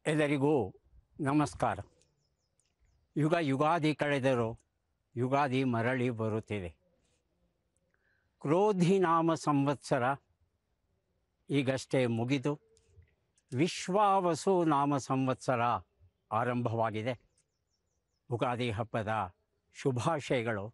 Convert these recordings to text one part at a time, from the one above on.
ಎಲ್ಲರಿಗೂ ನಮಸ್ಕಾರ. ಯುಗಾದಿ ಕಳೆದರೂ ಯುಗಾದಿ ಮರಳಿ ಬರುತ್ತಿದೆ. ಕ್ರೋಧಿ ನಾಮ ಸಂವತ್ಸರ ಈಗಷ್ಟೇ ಮುಗಿದು ವಿಶ್ವಾವಸು ನಾಮ ಸಂವತ್ಸರ ಆರಂಭವಾಗಿದೆ. ಯುಗಾದಿ ಹಬ್ಬದ ಶುಭಾಶಯಗಳು.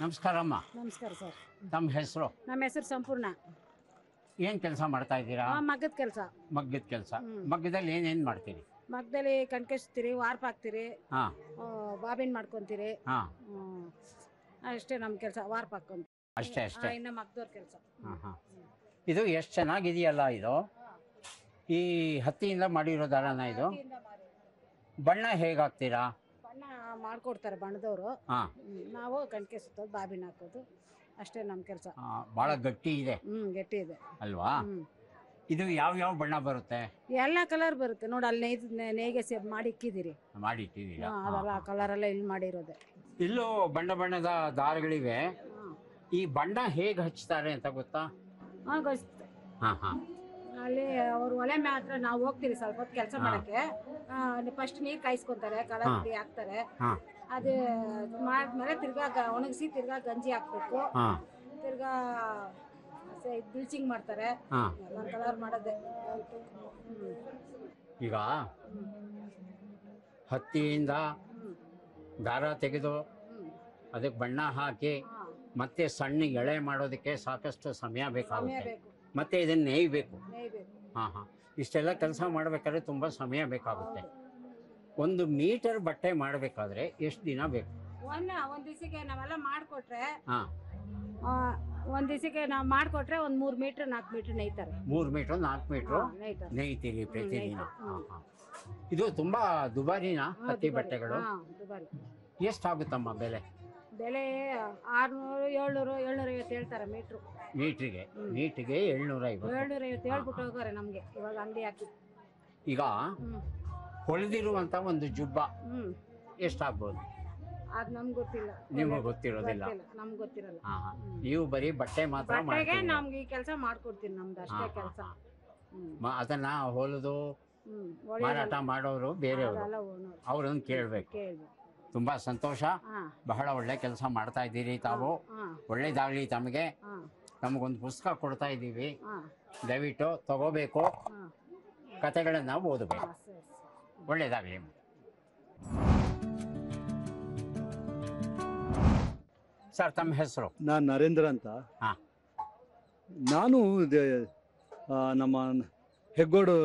ನಮಸ್ಕಾರಮ್ಮ. ನಮಸ್ಕಾರ ಸರ್. ನಮ್ಮ ಹೆಸರು? ನಮ್ಮ ಹೆಸರು ಸಂಪೂರ್ಣ. ಏನು ಕೆಲಸ ಮಾಡ್ತಾ ಇದ್ದೀರಾ? ಮಗ್ಗದ ಕೆಲಸ. ಮಗ್ಗದ ಕೆಲಸ. ಮಗ್ಗದಲ್ಲಿ ಏನೇನು ಮಾಡ್ತೀರಿ? ಮಗ್ಗದಲ್ಲಿ ಕಣ್ಕಸ್ತೀರಿ, ವಾರ್ಪ್ ಹಾಕ್ತೀರಿ, ಹಾಂ, ಬಾಬಿನ್ ಮಾಡ್ಕೊಂತೀರಿ. ಹಾಂ, ಅಷ್ಟೇ ನಮ್ಮ ಕೆಲಸ, ವಾರ್ಪ್ ಹಾಕೊಂತೀವಿ ಅಷ್ಟೇ ಅಷ್ಟೇ. ಇನ್ನು ಮಗ್ದವ್ರ ಕೆಲಸ. ಹಾಂ ಹಾಂ. ಇದು ಎಷ್ಟು ಚೆನ್ನಾಗಿದೆಯಲ್ಲ ಇದು. ಈ ಹತ್ತಿಯಿಂದ ಮಾಡಿರೋ ದಾರನ ಇದು. ಬಣ್ಣ ಹೇಗೆ ಹಾಕ್ತೀರಾ? ಬಣ್ಣ ಮಾಡ್ಕೊಡ್ತಾರೆ ಬಣ್ಣದವರು. ಹಾಂ, ನಾವು ಕಣ್ಕೆ ಸುತ್ತೋದು, ಬಾಬಿನ್ ಹಾಕೋದು, ಅಷ್ಟೇ ನಮ್ಮ ಕೆಲಸ. ಭಾಳ ಗಟ್ಟಿ ಇದೆ ಗಟ್ಟಿ ಇದೆ ಅಲ್ವಾ? ಇದು ಯಾವ ಬಣ್ಣ ಬರುತ್ತೆ? ಎಲ್ಲ ಕಲರ್ ಬರುತ್ತೆ ನೋಡಿ. ಅಲ್ಲಿ ನೇಯ್ಗೆ ಮಾಡಿ ಇಕ್ಕಿದ್ದೀರಿ, ಮಾಡಿ ಇಟ್ಟಿದ್ದೀರಾ? ಅದೆಲ್ಲ ಕಲರ್ ಎಲ್ಲ ಇಲ್ಲಿ ಮಾಡಿರೋದೆ. ಇಲ್ಲೂ ಬಣ್ಣ ದಾರಗಳಿವೆ. ಈ ಬಣ್ಣ ಹೇಗೆ ಹಚ್ತಾರೆ ಅಂತ ಗೊತ್ತಾ? ಹಾಂ ಗೊತ್ತು. ಹಾಂ ಹಾಂ. ಅಲ್ಲಿ ಅವ್ರು ಒಲೆ ಮಾತ್ರ ನಾವು ಹೋಗ್ತೀವಿ ಸ್ವಲ್ಪ ಹೊತ್ತು ಕೆಲಸ ಮಾಡಕ್ಕೆ. ಫಸ್ಟ್ ನೀರು ಕಾಯಿಸ್ಕೊಂತಾರೆ, ಕಲರ್ ಪುಡಿ ಹಾಕ್ತಾರೆ. ಅದು ಮಾಡಿದ್ಮೇಲೆ ತಿರ್ಗಾ ಒಣಗಿಸಿ ತಿರ್ಗಾ ಗಂಜಿ ಹಾಕ್ಬೇಕು. ತಿರ್ಗಾ ಬ್ಲೀಚಿಂಗ್ ಮಾಡ್ತಾರೆ. ಎಲ್ಲ ಕಲರ್ ಮಾಡೋದೆ. ಈಗ ಹತ್ತಿಯಿಂದ ದಾರ ತೆಗೆದು ಅದಕ್ಕೆ ಬಣ್ಣ ಹಾಕಿ ಮತ್ತೆ ಸಣ್ಣ ಎಳೆ ಮಾಡೋದಕ್ಕೆ ಸಾಕಷ್ಟು ಸಮಯ ಬೇಕಾಗುತ್ತೆ. ಮತ್ತೆ ಇದನ್ನ ನೇಯ್ಬೇಕು. ಹಾಂ ಹಾಂ. ಇಷ್ಟೆಲ್ಲ ಕೆಲಸ ಮಾಡಬೇಕಾದ್ರೆ ತುಂಬ ಸಮಯ ಬೇಕಾಗುತ್ತೆ. 1 ಮೀಟರ್ ಬಟ್ಟೆ ಮಾಡಬೇಕಾದ್ರೆ ಎಷ್ಟು ದಿನ ಬೇಕು? ಒಂದ್ ದಿವಸಕ್ಕೆ ನಾವೆಲ್ಲ ಮಾಡಿಕೊಟ್ರೆ, ಹಾಂ, ಒಂದ್ ದಿವಸಕ್ಕೆ ನಾವು ಮಾಡಿಕೊಟ್ರೆ 3 ಮೀಟರ್ 4 ಮೀಟರ್ ನೇಯ್ತಾರೆ. 3 ಮೀಟರ್ 4 ಮೀಟ್ರು ನೇಯ್ತೀರಿ ಪ್ರತಿದಿನ? ಹಾಂ ಹಾಂ. ಇದು ತುಂಬ ದುಬಾರಿನಾ ಹತ್ತಿ ಬಟ್ಟೆಗಳು? ಎಷ್ಟಾಗುತ್ತಮ್ಮ ಬೆಲೆ? ಬೆಲೆ 600, 700, 750 ಹೇಳ್ತಾರೆ ಮೀಟ್ರು. ಮೀಟ್ರಿಗೆ 750. 750 ಹೇಳ್ಬಿಟ್ಟು ಹೋಗೋರೆ ನಮ್ಗೆ ಇವಾಗ ಅಂಗಡಿ ಹಾಕಿ. ಈಗ ಹೊಳೆದಿರುವಂತ ಒಂದು ಜುಬ್ಬ ಎಷ್ಟಾಗ್ಬೋದು? ಅದ್ ನಮ್ಗೆ ಗೊತ್ತಿಲ್ಲ. ನಿಮ್ಗೆ ಗೊತ್ತಿರೋದಿಲ್ಲ? ನಮ್ಗೆ ಗೊತ್ತಿರಲ್ಲ. ನೀವು ಬರೀ ಬಟ್ಟೆ ಮಾತ್ರ ಬಟ್ಟೆಗೆ ನಮ್ಗೆ ಈ ಕೆಲಸ ಮಾಡ್ಕೊಡ್ತೀನಿ, ನಮ್ದು ಅಷ್ಟೇ ಕೆಲಸ. ಅದನ್ನ ಹೊಲಿದು ಮಾರಾಟ ಮಾಡೋರು ಬೇರೆಯವರು, ಅವ್ರನ್ನ ಕೇಳ್ಬೇಕು. ತುಂಬಾ ಸಂತೋಷ. ಬಹಳ ಒಳ್ಳೆ ಕೆಲಸ ಮಾಡ್ತಾ ಇದ್ದೀರಿ ತಾವು. ಒಳ್ಳೇದಾಗ್ಲಿ ತಮಗೆ. ನಮಗೊಂದು ಪುಸ್ತಕ ಕೊಡ್ತಾ ಇದ್ದೀವಿ, ದಯವಿಟ್ಟು ತಗೋಬೇಕು, ಕತೆಗಳನ್ನ ಓದಬೇಕು. ಒಳ್ಳೇದಾಗ್ಲಿ. ಸರ್, ತಮ್ಮ ಹೆಸರು? ನಾನು ನರೇಂದ್ರ ಅಂತ. ನಾನು ನಮ್ಮ ಹೆಗ್ಗೋಡು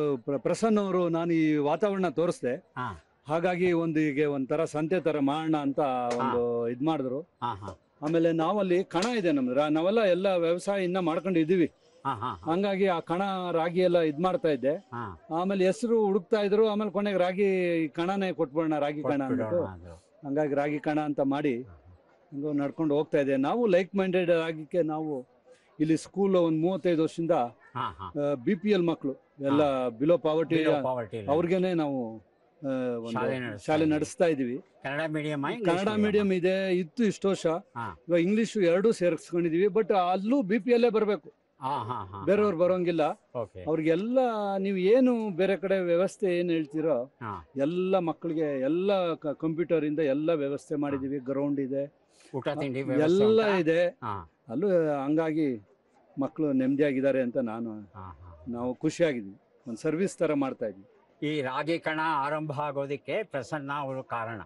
ಪ್ರಸನ್ನ ಅವರು ನಾನು ಈ ವಾತಾವರಣ ತೋರಿಸ್ದೆ. ಹಾಗಾಗಿ ಈಗ ಒಂಥರ ಸಂತೆ ತರ ಮಾಡೋಣ ಅಂತ ಒಂದು ಇದ್ ಮಾಡಿದ್ರು. ಆಮೇಲೆ ನಾವಲ್ಲಿ ಕಣ ಇದೆ ನಮ್ದು, ನಾವೆಲ್ಲ ಎಲ್ಲ ವ್ಯವಸಾಯ ಇನ್ನ ಮಾಡ್ಕೊಂಡಿದೀವಿ. ಹಂಗಾಗಿ ಆ ಕಣ ರಾಗಿ ಎಲ್ಲ ಇದ್ ಮಾಡ್ತಾ ಇದ್ದೆ. ಆಮೇಲೆ ಹೆಸರು ಹುಡುಕ್ತಾ ಇದ್ರು. ಆಮೇಲೆ ಕೊನೆಗೆ ರಾಗಿ ಕಣನೇ ಕೊಟ್ಬಿಡೋಣ, ರಾಗಿ ಕಣ ಅಂದ್ಬಿಟ್ಟು ಹಂಗಾಗಿ ರಾಗಿ ಕಣ ಅಂತ ಮಾಡಿ ಹಂಗ ನಡ್ಕೊಂಡು ಹೋಗ್ತಾ ಇದೆ. ನಾವು ಲೈಕ್ ಮೈಂಡೆಡ್ ಆಗಿಕ್ಕೆ ನಾವು ಇಲ್ಲಿ ಸ್ಕೂಲ್ ಒಂದು 35 ವರ್ಷದಿಂದ BPL ಮಕ್ಕಳು ಎಲ್ಲ ಬಿಲೋ ಪಾವರ್ಟಿ ಅವ್ರಿಗೇನೆ ನಾವು ಶಾಲೆ ನಡೆಸ್ತಾ ಇದೀವಿ. ಕನ್ನಡ ಮೀಡಿಯಂ ಇದೆ, ಇಷ್ಟು ವರ್ಷ. ಇವಾಗ ಇಂಗ್ಲಿಷ್ 2 ಸೇರಿಸ್ಕೊಂಡಿದೀವಿ. ಬಟ್ ಅಲ್ಲೂ BPL ಬರಬೇಕು, ಬೇರೆಯವ್ರು ಬರೋಂಗಿಲ್ಲ. ಅವ್ರಿಗೆಲ್ಲ ನೀವು ಏನು ಬೇರೆ ಕಡೆ ವ್ಯವಸ್ಥೆ ಏನು ಹೇಳ್ತೀರೋ ಎಲ್ಲ ಮಕ್ಕಳಿಗೆ ಎಲ್ಲ ಕಂಪ್ಯೂಟರ್ ಇಂದ ಎಲ್ಲ ವ್ಯವಸ್ಥೆ ಮಾಡಿದೀವಿ. ಗ್ರೌಂಡ್ ಇದೆ, ಊಟ ತಿಂಡಿ ಎಲ್ಲ ಇದೆ ಅಲ್ಲೂ. ಹಂಗಾಗಿ ಮಕ್ಕಳು ನೆಮ್ಮದಿಯಾಗಿದ್ದಾರೆ ಅಂತ ನಾವು ಖುಷಿಯಾಗಿದ್ದೀವಿ. ಒಂದು ಸರ್ವಿಸ್ ತರ ಮಾಡ್ತಾ ಇದ್ವಿ. ಈ ರಾಗಿ ಕಣ ಆರಂಭ ಆಗೋದಕ್ಕೆ ಪ್ರಸನ್ನ ಅವರು ಕಾರಣ.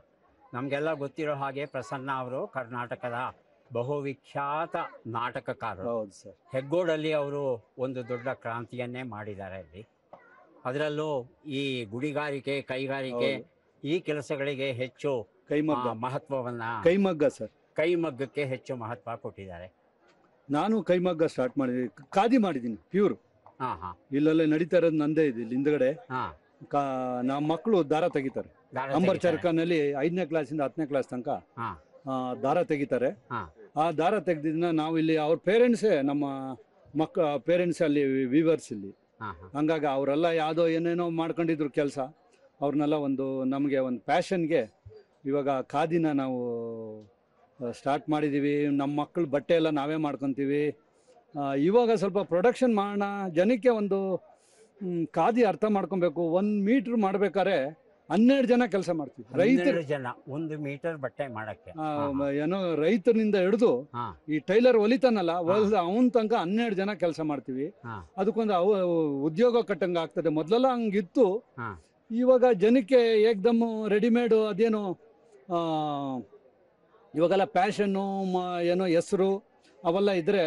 ನಮಗೆಲ್ಲ ಗೊತ್ತಿರೋ ಹಾಗೆ ಪ್ರಸನ್ನ ಅವರು ಕರ್ನಾಟಕದ ಬಹುವಿಖ್ಯಾತ ನಾಟಕಕಾರರು. ಹೌದು ಸರ್. ಹೆಗ್ಗೋಡಲ್ಲಿ ಅವರು ಒಂದು ದೊಡ್ಡ ಕ್ರಾಂತಿಯನ್ನೇ ಮಾಡಿದ್ದಾರೆ ಅಲ್ಲಿ. ಅದರಲ್ಲೂ ಈ ಗುಡಿಗಾರಿಕೆ, ಕೈಗಾರಿಕೆ, ಈ ಕೆಲಸಗಳಿಗೆ ಹೆಚ್ಚು ಕೈಮಗ್ಗ ಮಹತ್ವವನ್ನ, ಕೈಮಗ್ಗ ಸರ್, ಕೈಮಗ್ಗಕ್ಕೆ ಹೆಚ್ಚು ಮಹತ್ವ ಕೊಟ್ಟಿದ್ದಾರೆ. ನಾನು ಕೈಮಗ್ಗ ಸ್ಟಾರ್ಟ್ ಮಾಡಿದ್ದೀನಿ, ಖಾದಿ ಮಾಡಿದ್ದೀನಿ ಪ್ಯೂರ್. ಹಾ ಹಾ ಇಲ್ಲಲ್ಲೇ ನಡೀತಾ ಇರೋದು ನಂದೇ ಇದೆ. ಇಲ್ಲಿ ಹಿಂದ್ಗಡೆ ಹಾ ನಮ್ಮ ಮಕ್ಕಳು ದಾರ ತೆಗಿತಾರೆ. ಅಂಬರ್ ಚರ್ಕನಲ್ಲಿ 5ನೇ ಕ್ಲಾಸಿಂದ 10ನೇ ಕ್ಲಾಸ್ ತನಕ ಹಾ ದಾರ ತೆಗಿತಾರೆ. ಹಾ ಆ ದಾರ ತೆಗೆದಿದ್ದನ್ನ ನಾವು ಇಲ್ಲಿ ಅವ್ರ ಪೇರೆಂಟ್ಸೇ, ನಮ್ಮ ಪೇರೆಂಟ್ಸ್ ಅಲ್ಲಿ ವೀವರ್ಸ್ ಇಲ್ಲಿ. ಹಾ ಹಾ ಹಂಗಾಗಿ ಅವರೆಲ್ಲ ಯಾವುದೋ ಏನೇನೋ ಮಾಡ್ಕೊಂಡಿದ್ರು ಕೆಲಸ, ಅವ್ರನ್ನೆಲ್ಲ ನಮಗೆ ಒಂದು ಪ್ಯಾಷನ್ಗೆ ಇವಾಗ ಖಾದಿನ ನಾವು ಸ್ಟಾರ್ಟ್ ಮಾಡಿದ್ದೀವಿ. ನಮ್ಮ ಮಕ್ಕಳು ಬಟ್ಟೆ ಎಲ್ಲ ನಾವೇ ಮಾಡ್ಕೊತೀವಿ. ಇವಾಗ ಸ್ವಲ್ಪ ಪ್ರೊಡಕ್ಷನ್ ಮಾಡೋಣ, ಜನಕ್ಕೆ ಒಂದು ಖಾದಿ ಅರ್ಥ ಮಾಡ್ಕೊಬೇಕು. 1 ಮೀಟ್ರ್ ಮಾಡ್ಬೇಕಾದ್ರೆ 12 ಜನ ಕೆಲಸ ಮಾಡ್ತೀವಿ. ರೈತರು ಜನ 1 ಮೀಟರ್ ಬಟ್ಟೆ ಮಾಡಕ್ಕೆ ಏನೋ ರೈತರಿಂದ ಹಿಡಿದು ಹಾ ಈ ಟೈಲರ್ ಹೊಲಿತಾನಲ್ಲ, ಅವನ ತನಕ 12 ಜನ ಕೆಲಸ ಮಾಡ್ತೀವಿ. ಹಾ ಅದಕ್ಕೊಂದು ಉದ್ಯೋಗ ಕಟ್ಟಂಗೆ ಆಗ್ತದೆ. ಮೊದಲೆಲ್ಲ ಹಂಗಿತ್ತು. ಹಾ ಇವಾಗ ಜನಕ್ಕೆ ಏಕ್ದಮ್ ರೆಡಿಮೇಡು ಅದೇನೋ ಇವಾಗೆಲ್ಲ ಪ್ಯಾಷನ್ನು ಏನೋ ಹೆಸರು ಅವೆಲ್ಲ ಇದ್ರೆ,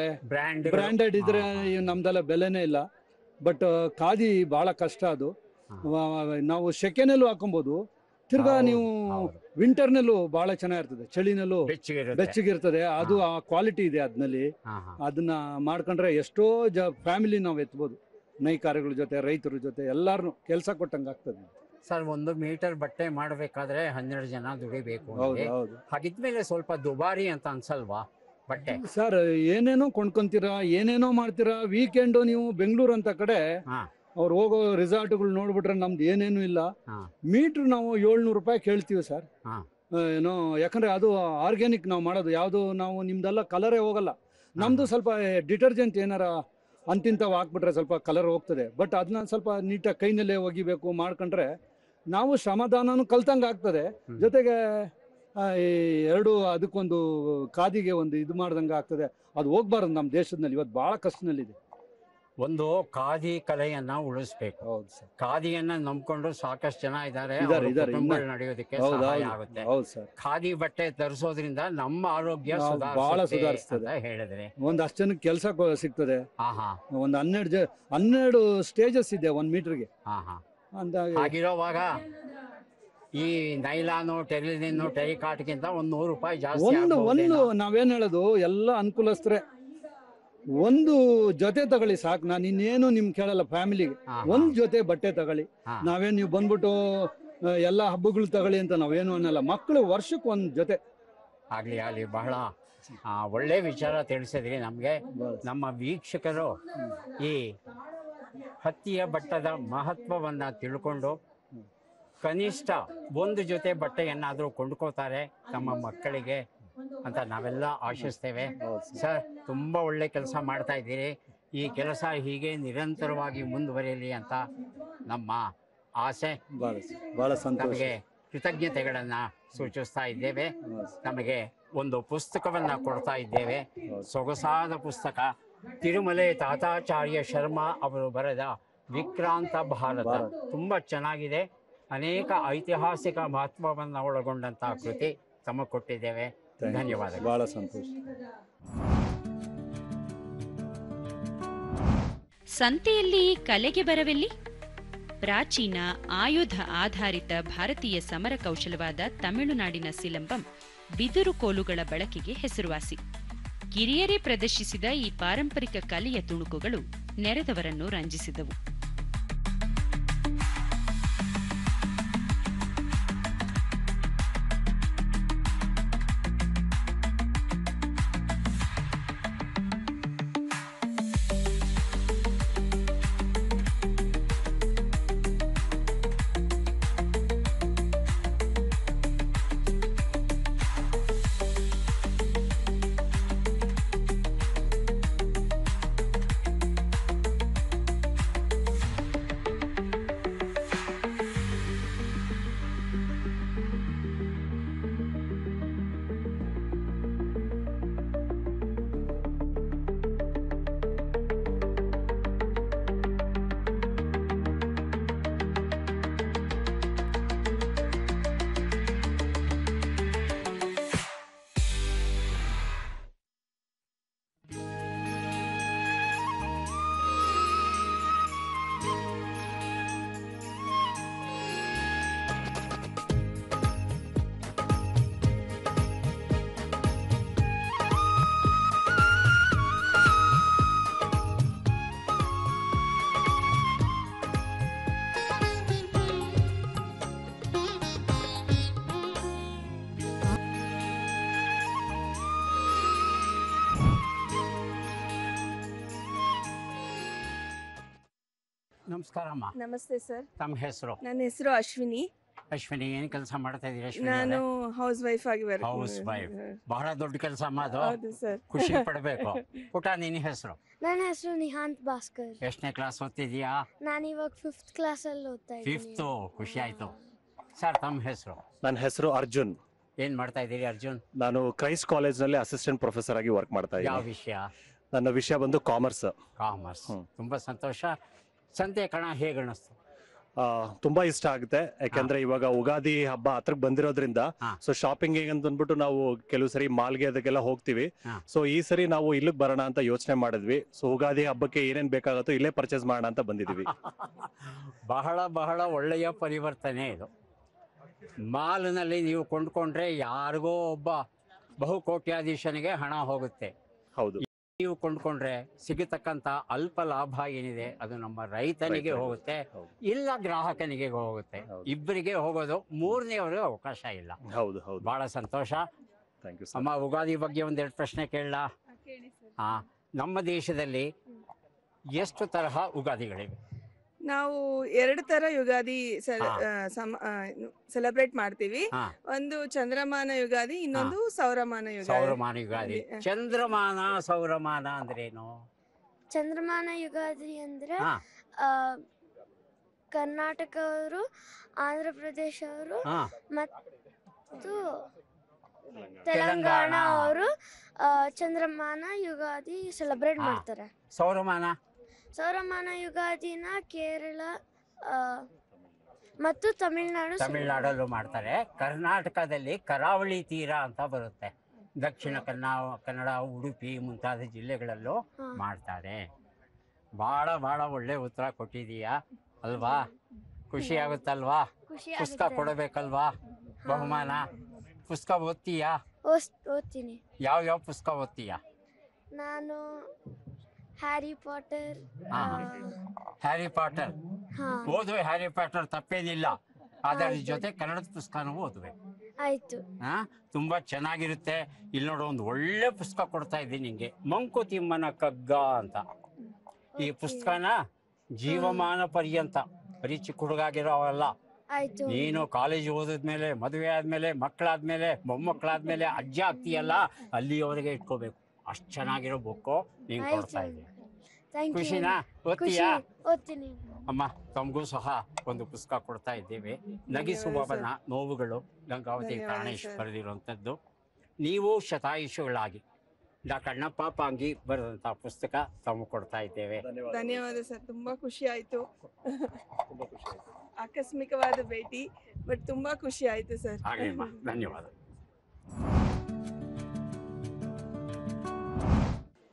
ಬ್ರ್ಯಾಂಡೆಡ್ ಇದ್ರೆ ನಮ್ದೆಲ್ಲ ಬೆಲೆನೇ ಇಲ್ಲ. ಬಟ್ ಖಾದಿ ಭಾಳ ಕಷ್ಟ. ಅದು ನಾವು ಸೆಕೆನಲ್ಲೂ ಹಾಕೊಬೋದು, ತಿರ್ಗಾ ನೀವು ವಿಂಟರ್ನಲ್ಲೂ ಭಾಳ ಚೆನ್ನಾಗಿರ್ತದೆ, ಚಳಿನಲ್ಲೂ ಬೆಚ್ಚಗಿರ್ತದೆ. ಅದು ಆ ಕ್ವಾಲಿಟಿ ಇದೆ ಅದ್ನಲ್ಲಿ. ಅದನ್ನ ಮಾಡ್ಕೊಂಡ್ರೆ ಎಷ್ಟೋ ಫ್ಯಾಮಿಲಿ ನಾವು ಎತ್ಬೋದು. ನೇಕಾರಗಳ ಜೊತೆ, ರೈತರ ಜೊತೆ ಎಲ್ಲಾರನು ಕೆಲಸ ಕೊಟ್ಟಂಗೆ ಆಗ್ತದೆ. ಸರ್, 1 ಮೀಟರ್ ಬಟ್ಟೆ ಮಾಡಬೇಕಾದ್ರೆ 12 ಜನ ದುಡಿಬೇಕು. ಹೌದು. ಹಾಗಿದ್ಮೇಲೆ ಸ್ವಲ್ಪ ದುಬಾರಿ ಅಂತ ಅನ್ಸಲ್ವಾ ಬಟ್ಟೆ? ಸರ್, ಏನೇನೋ ಕೊಂಡ್ಕೊಂತೀರಾ, ಏನೇನೋ ಮಾಡ್ತೀರಾ. ವೀಕೆಂಡು ನೀವು ಬೆಂಗಳೂರು ಅಂತ ಕಡೆ ಅವ್ರು ಹೋಗೋ ರಿಸಾರ್ಟ್ಗಳು ನೋಡ್ಬಿಟ್ರೆ ನಮ್ದು ಏನೇನು ಇಲ್ಲ. ಮೀಟ್ರ್ ನಾವು 700 ರೂಪಾಯಿ ಕೇಳ್ತೀವಿ ಸರ್. ಏನೋ ಯಾಕಂದ್ರೆ ಅದು ಆರ್ಗ್ಯಾನಿಕ್ ನಾವು ಮಾಡೋದು. ಯಾವುದು ನಾವು ನಿಮ್ದೆಲ್ಲ ಕಲರೇ ಹೋಗಲ್ಲ. ನಮ್ದು ಸ್ವಲ್ಪ ಡಿಟರ್ಜೆಂಟ್ ಏನಾರ ಅಂತಿಂತವು ಹಾಕ್ಬಿಟ್ರೆ ಸ್ವಲ್ಪ ಕಲರ್ ಹೋಗ್ತದೆ. ಬಟ್ ಅದನ್ನ ಸ್ವಲ್ಪ ನೀಟಾಗಿ ಕೈನಲ್ಲೇ ಒಗಿಬೇಕು, ಮಾಡ್ಕೊಂಡ್ರೆ ನಾವು ಶ್ರಮದಾನನೂ ಕಲ್ತಂಗೆ ಆಗ್ತದೆ. ಜೊತೆಗೆ ಎರಡು ಅದಕ್ಕೊಂದು ಖಾದಿಗೆ ಒಂದು ಇದು ಮಾಡ್ದಂಗೆ ಆಗ್ತದೆ. ಅದು ಹೋಗ್ಬಾರ್ದು ನಮ್ಮ ದೇಶದಲ್ಲಿ. ಇವತ್ತು ಭಾಳ ಕಷ್ಟದಲ್ಲಿದೆ. ಒಂದು ಖಾದಿ ಕಲೆಯನ್ನ ಉಳಿಸ್ಬೇಕು. ಹೌದು ಸರ್. ಖಾದಿಯನ್ನ ನಂಬ್ಕೊಂಡು ಸಾಕಷ್ಟು ಜನ ಇದ್ದಾರೆ, ನಡೆಯೋದಕ್ಕೆ ಸಹಾಯ ಆಗುತ್ತೆ. ಹೌದು ಸರ್. ಖಾದಿ ಬಟ್ಟೆ ಧರಿಸೋದ್ರಿಂದ ನಮ್ಮ ಆರೋಗ್ಯ ಬಹಳ ಸುಧಾರಿಸ್ತದೆ ಹೇಳಿದ್ರೆ. ಒಂದಷ್ಟು ಜನಕ್ಕೆ ಕೆಲಸ ಸಿಗ್ತದೆ. ಒಂದು 12 ಸ್ಟೇಜಸ್ ಇದೆ 1 ಮೀಟರ್ಗೆ. ಹಾಗಿರೋವಾಗ ಈ ನೈಲಾನು, ಟೆರಿಲಿನ್ನು, ಟೆರಿಕಾಟ್ಗಿಂತ 100 ರೂಪಾಯಿ ಜಾಸ್ತಿ. ಒಂದು ನಾವೇನ್ ಹೇಳೋದು, ಎಲ್ಲ ಅನುಕೂಲಸ್ಥರೇ ಒಂದು ಜೊತೆ ತಗೊಳ್ಳಿ ಸಾಕು. ನಾನು ಇನ್ನೇನು ನಿಮ್ ಕೇಳಲ್ಲ. ಫ್ಯಾಮಿಲಿಗೆ ಒಂದ್ ಜೊತೆ ಬಟ್ಟೆ ತಗೊಳ್ಳಿ. ನಾವೇನು ನೀವು ಬಂದ್ಬಿಟ್ಟು ಎಲ್ಲ ಹಬ್ಬಗಳು ತಗೊಳ್ಳಿ ಅಂತ ನಾವೇನು ಅನ್ನಲ್ಲ. ಮಕ್ಕಳು ವರ್ಷಕ್ಕೆ 1 ಜೊತೆ ಆಗ್ಲಿ. ಬಹಳ ಒಳ್ಳೆ ವಿಚಾರ ತಿಳಿಸಿದ್ರಿ ನಮ್ಗೆ. ನಮ್ಮ ವೀಕ್ಷಕರು ಈ ಹತ್ತಿಯ ಬಟ್ಟದ ಮಹತ್ವವನ್ನ ತಿಳ್ಕೊಂಡು ಕನಿಷ್ಠ 1 ಜೊತೆ ಬಟ್ಟೆಯನ್ನಾದ್ರೂ ಕೊಂಡ್ಕೋತಾರೆ ತಮ್ಮ ಮಕ್ಕಳಿಗೆ ಅಂತ ನಾವೆಲ್ಲ ಆಶಿಸ್ತೇವೆ. ಸರ್, ತುಂಬಾ ಒಳ್ಳೆ ಕೆಲಸ ಮಾಡ್ತಾ ಇದ್ದೀರಿ. ಈ ಕೆಲಸ ಹೀಗೆ ನಿರಂತರವಾಗಿ ಮುಂದುವರಿಯಲಿ ಅಂತ ನಮ್ಮ ಆಸೆ. ಬಹಳ ಸಂತೋಷ. ನಮಗೆ ಕೃತಜ್ಞತೆಗಳನ್ನ ಸೂಚಿಸ್ತಾ ಇದ್ದೇವೆ. ನಮಗೆ ಒಂದು ಪುಸ್ತಕವನ್ನ ಕೊಡ್ತಾ ಇದ್ದೇವೆ, ಸೊಗಸಾದ ಪುಸ್ತಕ. ತಿರುಮಲೆ ತಾತಾಚಾರ್ಯ ಶರ್ಮಾ ಅವರು ಬರೆದ ವಿಕ್ರಾಂತ ಭಾರತ. ತುಂಬಾ ಚೆನ್ನಾಗಿದೆ. ಅನೇಕ ಐತಿಹಾಸಿಕ ಮಹತ್ವವನ್ನು ಒಳಗೊಂಡಂತಹ ಕೃತಿ ತಮ್ಮ ಕೊಟ್ಟಿದ್ದೇವೆ. ಧನ್ಯವಾದ. ಬಹಳ ಸಂತೋಷ. ಸಂತೆಯಲ್ಲಿ ಕಲೆಗೆ ಬರವೆಲ್ಲಿ? ಪ್ರಾಚೀನ ಆಯುಧ ಆಧಾರಿತ ಭಾರತೀಯ ಸಮರ ಕೌಶಲವಾದ ತಮಿಳುನಾಡಿನ ಸಿಲಂಬಂ ಬಿದಿರು ಕೋಲುಗಳ ಬಳಕೆಗೆ ಹೆಸರುವಾಸಿ. ಕಿರಿಯರೇ ಪ್ರದರ್ಶಿಸಿದ ಈ ಪಾರಂಪರಿಕ ಕಲೆಯ ತುಣುಕುಗಳು ನೆರೆದವರನ್ನು ರಂಜಿಸಿದವು. ನಮಸ್ಕಾರಮ್ಮ. ನಮಸ್ತೆ ಸರ್. ತಮ್ಮ ಹೆಸರು? ನನ್ನ ಹೆಸರು ಅಶ್ವಿನಿ. ಅಶ್ವಿನಿ, ಏನ್ ಕೆಲಸ ಮಾಡ್ತಾ ಇದೀರಿ ಅಶ್ವಿನಿ? ನಾನು ಹೌಸ್ ವೈಫ್ ಆಗಿ ಹೌಸ್ ವೈಫ್. ಬಹಳ ದೊಡ್ಡ ಕೆಲಸ ಅಮ್ಮ ಅದು. ಹೌದು ಸರ್. ಖುಷಿ ಪಡಬೇಕು. ಪುಟ, ನಿನ್ನ ಹೆಸರು? ನನ್ನ ಹೆಸರು ನಿಹಾಂತ್ ಭಾಸ್ಕರ್. ಎಷ್ಟನೇ ಕ್ಲಾಸ್ ಓದ್ತಿದ್ಯಾ? ನಾನು ಇವಾಗ 5th ಕ್ಲಾಸಲ್ಲಿ ಓದ್ತಾ ಇದ್ದೀನಿ. 5th. ಖುಷಿ ಆಯ್ತು. ಸರ್, ತಮ್ಮ ಹೆಸರು? ನನ್ನ ಹೆಸರು ಅರ್ಜುನ್. ಏನ್ ಮಾಡ್ತಾ ಇದ್ದೀರಿ ಅರ್ಜುನ್? ನಾನು ಕ್ರೈಸ್ಟ್ ಕಾಲೇಜ್ನಲ್ಲಿ ಅಸಿಸ್ಟೆಂಟ್ ಪ್ರೊಫೆಸರ್ ಆಗಿ ವರ್ಕ್ ಮಾಡ್ತಾ ಯಾವ ಇದ್ದೀನಿ. ವಿಷಯ? ನನ್ನ ವಿಷಯ ಬಂದು ಕಾಮರ್ಸ್. ಕಾಮರ್ಸ್. ಹ್ಮ್. ತುಂಬಾ ಸಂತೋಷ. ಸಂತೆ ಕಣ ಹೇಗೆ ಅನಿಸ್ತು? ತುಂಬಾ ಇಷ್ಟ ಆಗುತ್ತೆ, ಯಾಕಂದ್ರೆ ಇವಾಗ ಉಗಾದಿ ಹಬ್ಬ ಹತ್ರಕ್ಕೆ ಬಂದಿರೋದ್ರಿಂದ ಹಾ. ಸೊ ಶಾಪಿಂಗ್ ಅಂತ ಅಂದ್ಬಿಟ್ಟು ನಾವು ಕೆಲವು ಸರಿ ಮಾಲ್ಗೆ ಅದಕ್ಕೆಲ್ಲ ಹೋಗ್ತೀವಿ. ಹಾ. ಸೊ ಈ ಸರಿ ನಾವು ಇಲ್ಲಿಗೆ ಬರೋಣ ಅಂತ ಯೋಚನೆ ಮಾಡಿದ್ವಿ. ಸೊ ಉಗಾದಿ ಹಬ್ಬಕ್ಕೆ ಏನೇನ್ ಬೇಕಾಗುತ್ತೋ ಇಲ್ಲೇ ಪರ್ಚೇಸ್ ಮಾಡೋಣ ಅಂತ ಬಂದಿದೀವಿ. ಬಹಳ ಬಹಳ ಒಳ್ಳೆಯ ಪರಿವರ್ತನೆ ಇದು. ಮಾಲ್ನಲ್ಲಿ ನೀವು ಕೊಂಡ್ಕೊಂಡ್ರೆ ಯಾರಿಗೋ ಒಬ್ಬ ಬಹುಕೋಟ್ಯಾಧೀಶನಿಗೆ ಹಣ ಹೋಗುತ್ತೆ. ಹೌದು, ನೀವು ಕೊಂಡ್ಕೊಂಡ್ರೆ ಸಿಗತಕ್ಕಂತ ಅಲ್ಪ ಲಾಭ ಏನಿದೆ ಅದು ನಮ್ಮ ರೈತನಿಗೆ ಹೋಗುತ್ತೆ, ಹೌದು. ಇಲ್ಲ ಗ್ರಾಹಕನಿಗೆ ಹೋಗುತ್ತೆ. ಹೌದು. ಇಬ್ಬರಿಗೆ ಹೋಗೋದು, ಮೂರನೇವರೆಗೆ ಅವಕಾಶ ಇಲ್ಲ. ಹೌದು, ಹೌದು. ಬಹಳ ಸಂತೋಷ. ಥ್ಯಾಂಕ್ ಯು ಅಮ್ಮ, ಉಗಾದಿ ಬಗ್ಗೆ ಒಂದೆರಡು ಪ್ರಶ್ನೆ ಕೇಳಲಾ? ಕೇಳಿ ಸರ್. ಹಾ, ನಮ್ಮ ದೇಶದಲ್ಲಿ ಎಷ್ಟು ತರಹ ಉಗಾದಿಗಳಿವೆ? ನಾವು 2 ತರ ಯುಗಾದಿ ಸೆಲೆಬ್ರೇಟ್ ಮಾಡ್ತೀವಿ. ಹಾ. ಒಂದು ಚಂದ್ರಮಾನ ಯುಗಾದಿ, ಇನ್ನೊಂದು ಸೌರಮಾನ ಯುಗಾದಿ. ಸೌರಮಾನ ಯುಗಾದಿ. ಚಂದ್ರಮಾನ ಸೌರಮಾನ ಅಂದ್ರೇನು? ಚಂದ್ರಮಾನ ಯುಗಾದಿ ಅಂದ್ರೆ ಹಾ. ಆ, ಕರ್ನಾಟಕ ಅವರು, ಆಂಧ್ರ ಪ್ರದೇಶ ಅವರು ಹಾ. ಮತ್ತು ತೆಲಂಗಾಣ ಅವರು ಚಂದ್ರಮಾನ ಯುಗಾದಿ ಸೆಲೆಬ್ರೇಟ್ ಹಾ. ಮಾಡ್ತಾರೆ. ಸೌರಮಾನ? ಸೌರಮಾನ ಯುಗಾದಿನ ಕೇರಳ ಮತ್ತು ತಮಿಳುನಾಡಲ್ಲೂ ಮಾಡ್ತಾರೆ. ಕರ್ನಾಟಕದಲ್ಲಿ ಕರಾವಳಿ ತೀರ ಅಂತ ಬರುತ್ತೆ. ದಕ್ಷಿಣ ಕನ್ನಡ, ಉಡುಪಿ ಮುಂತಾದ ಜಿಲ್ಲೆಗಳಲ್ಲೂ ಹಾ. ಮಾಡ್ತಾರೆ. ಬಹಳ ಬಹಳ ಒಳ್ಳೆ ಉತ್ತರ ಕೊಟ್ಟಿದೀಯಾ ಅಲ್ವಾ? ಖುಷಿ ಆಗುತ್ತಲ್ವಾ? ಖುಷಿ ಪುಸ್ತಕ ಕೊಡಬೇಕಲ್ವಾ? ಬಹುಮಾನ. ಪುಸ್ತಕ ಓದ್ತೀಯಾ? ಓದ್ತೀನಿ. ಯಾವ ಪುಸ್ತಕ ಓದ್ತೀಯಾ? ನಾನು ಹ್ಯಾರಿ ಪಾಟರ್. ಹಾ. ಹ್ಯಾರಿ ಪಾಟರ್ ಓದುವೆ. ಹ್ಯಾರಿ ಪಾಟರ್ ತಪ್ಪೇನಿಲ್ಲ. ಅದರ ಜೊತೆ ಕನ್ನಡದ ಪುಸ್ತಕನೂ ಓದುವೆ. ಆಯ್ತು. ತುಂಬಾ ಚೆನ್ನಾಗಿರುತ್ತೆ. ಇಲ್ಲಿ ನೋಡೋ, ಒಂದು ಒಳ್ಳೆ ಪುಸ್ತಕ ಕೊಡ್ತಾ ಇದ್ದೀನಿ ನಿಂಗೆ, ಮಂಕುತಿಮ್ಮನ ಕಗ್ಗ ಅಂತ. ಈ ಪುಸ್ತಕನ ಜೀವಮಾನ ಪರ್ಯಂತ, ಬರೀ ಚಿಕ್ಕ ಹುಡುಗಾಗಿರೋವಲ್ಲ, ಆಯ್ತು. ನೀನು ಕಾಲೇಜ್ ಓದಿದ್ಮೇಲೆ, ಮದುವೆ ಆದ್ಮೇಲೆ, ಮಕ್ಕಳಾದ್ಮೇಲೆ, ಮೊಮ್ಮಕ್ಕಳಾದ್ಮೇಲೆ, ಅಜ್ಜ ಆಗ್ತೀಯಲ್ಲ, ಅಲ್ಲಿಯವರೆಗೆ ಇಟ್ಕೋಬೇಕು. ಅಷ್ಟು ಚೆನ್ನಾಗಿರೋ ಬುಕ್ಕು ನೀನು ಕೊಡ್ತಾ ಇದ್ದೀನಿ. Thank you. ಖುಷಿನಾ? ಓದ್ತೀಯಾ? ಓದ್ತೀನಿ. ಅಮ್ಮ, ತಮಗೂ ಸಹ ಒಂದು ಪುಸ್ತಕ ಕೊಡ್ತಾ ಇದ್ದೇವೆ. ನಗಿಸುವವನ ನೋವುಗಳು, ಗಂಗಾವತಿ ಪ್ರಾಣೇಶ್ ಬರೆದಿರುವಂಥದ್ದು. ನೀವು ಶತಾಯುಷಿಗಳಾಗಿ ಡಾಕ್ಟರ್ ಅಣ್ಣಪ್ಪ ಪಾಂಗಿ ಬರೆದಂಥ ಪುಸ್ತಕ ತಮಗೆ ಕೊಡ್ತಾ ಇದ್ದೇವೆ. ಧನ್ಯವಾದ ಸರ್. ತುಂಬಾ ಖುಷಿ ಆಯ್ತು. ಆಕಸ್ಮಿಕವಾದ ಭೇಟಿ, ಬಟ್ ತುಂಬಾ ಖುಷಿ ಆಯ್ತು ಸರ್. ಹಾಗೇಮ್ಮ, ಧನ್ಯವಾದ.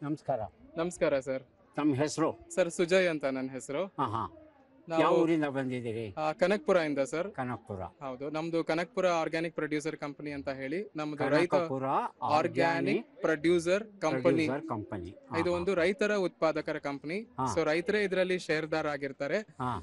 ನಮಸ್ಕಾರ. ನಮಸ್ಕಾರ ಸರ್. ತಮ್ಮ ಹೆಸರು? ಸರ್ ಸುಜಯ್ ಅಂತ ನನ್ನ ಹೆಸರು. ಹಾ. ಯಾವ ನಾವು ಊರಿಂದ ಬಂದಿದ್ದೀರಿ? ಕನಕ್ಪುರ ಇಂದ ಸರ್. ಕನಕಪುರ. ಹೌದು, ನಮ್ದು ಕನಕ್ಪುರ ಆರ್ಗ್ಯಾನಿಕ್ ಪ್ರೊಡ್ಯೂಸರ್ ಕಂಪನಿ ಅಂತ ಹೇಳಿ ನಮ್ದು ರೈತ Kanakapura organic producer company. Company. ಇದು ಒಂದು ರೈತರ ಉತ್ಪಾದಕರ ಕಂಪನಿ. ಹಾ. ಸೊ ರೈತರೇ ಇದರಲ್ಲಿ ಶೇರ್ದಾರ ಆಗಿರ್ತಾರೆ. ಹಾ.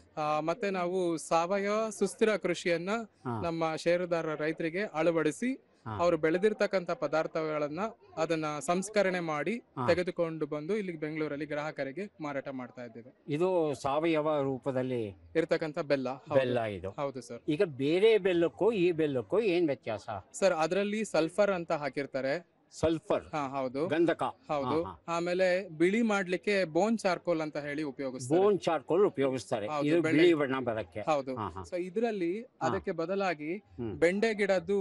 ಮತ್ತೆ ನಾವು ಸಾವಯವ ಸುಸ್ಥಿರ ಕೃಷಿಯನ್ನ ಹಾ. ನಮ್ಮ ಷೇರುದಾರ ರೈತರಿಗೆ ಅಳವಡಿಸಿ ಹಾ. ಅವರು ಬೆಳೆದಿರ್ತಕ್ಕಂಥ ಪದಾರ್ಥಗಳನ್ನ ಅದನ್ನ ಸಂಸ್ಕರಣೆ ಮಾಡಿ ಹಾ. ತೆಗೆದುಕೊಂಡು ಬಂದು ಇಲ್ಲಿ ಬೆಂಗಳೂರಲ್ಲಿ ಗ್ರಾಹಕರಿಗೆ ಮಾರಾಟ ಮಾಡ್ತಾ ಇದ್ದೇವೆ. ಇದು ಸಾವಯವ ರೂಪದಲ್ಲಿ ಇರ್ತಕ್ಕಂಥ ಬೆಲ್ಲ. ಹೌದು. ಬೆಲ್ಲ ಇದು. ಹೌದು ಸರ್. ಈಗ ಬೇರೆ ಬೆಲ್ಲಕ್ಕೂ ಈ ಬೆಲ್ಲಕ್ಕೂ ಏನ್ ವ್ಯತ್ಯಾಸ? ಸರ್ ಅದರಲ್ಲಿ ಸಲ್ಫರ್ ಅಂತ ಹಾಕಿರ್ತಾರೆ. ಸಲ್ಫರ್. ಹಾ ಹೌದು. ಗಂಧಕ. ಹೌದು. ಹಾ, ಆಮೇಲೆ ಬಿಳಿ ಮಾಡ್ಲಿಕ್ಕೆ ಬೋನ್ ಚಾರ್ಕೋಲ್ ಅಂತ ಹೇಳಿ ಉಪಯೋಗಿಸ್ತಾರೆ. ಬೋನ್ ಚಾರ್ಕೋಲ್ ಉಪಯೋಗಿಸ್ತಾರೆ. ಹೌದು, ಇದು ಬೆಳ್ಳಿ- ಬಿಳಿ ಬಣ್ಣ ಬರಕ್ಕೆ. ಹೌದು. ಹಾ, ಹಾ. ಸೊ ಇದರಲ್ಲಿ ಅದಕ್ಕೆ ಬದಲಾಗಿ ಹ್ಮ್. ಬೆಂಡೆ ಗಿಡದ್ದು